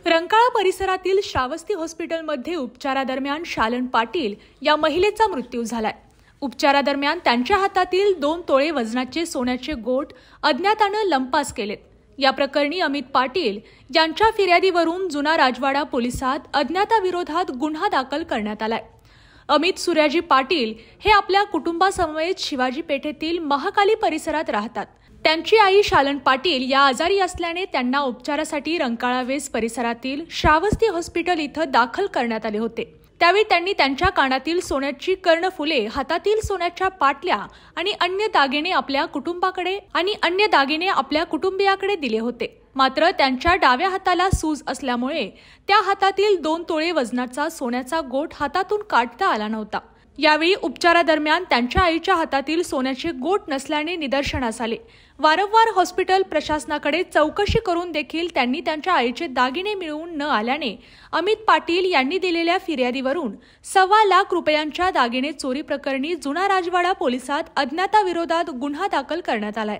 रंकाळा परिसरातील श्रावस्ती हॉस्पिटलमध्ये उपचारादरम्यान शालन पाटील या महिलेचा मृत्यू झालाय। उपचारादरम्यान त्यांच्या हातातील 2 तोळे वजनाचे सोन्याचे गोठ अज्ञाताने लंपास केलेत। या प्रकरणी अमित पाटील यांच्या फिर्यादीवरून जुना राजवाडा पोलिसात अज्ञाताविरोधात गुन्हा दाखल करण्यात आलाय। अमित सूर्याजी पाटील हे आपल्या कुटुंबासमवेत शिवाजी पेठेतील महाकाली परिसरात राहतात। त्यांची आई शालन पाटील या आजारी असल्याने त्यांना उपचारासाठी रंकाळा वेस परिसरातील श्रावस्ती हॉस्पिटल इथं दाखल करण्यात आले होते। त्यावेळी त्यांनी त्यांच्या कानातील सोन्याची कर्णफुले, हातातील सोन्याच्या पाटल्या आणि अन्य दागिने आपल्या कुटुंबियाकडे दिले होते। मात्र त्यांच्या डाव्या हाताला सूज असल्यामुळे त्या हातातील 2 तोळे वजनाचा सोन्याचा गोठ हातातून काढता आला नव्हता। यावेळी उपचारादरम्यान त्यांच्या आईच्या हातातील सोन्याचे गोठ नसल्याने निदर्शनास आले। वारंवार हॉस्पिटल प्रशासनाकडे चौकशी करून देखील त्यांनी त्यांच्या आईचे दागिने मिळवून न आल्याने अमित पाटील यांनी दिलेल्या फिर्यादीवरून 1.25 लाख रुपयांच्या दागिने चोरी प्रकरणी जुना राजवाडा पोलिसात अज्ञाताविरोधात गुन्हा दाखल करण्यात आलाय।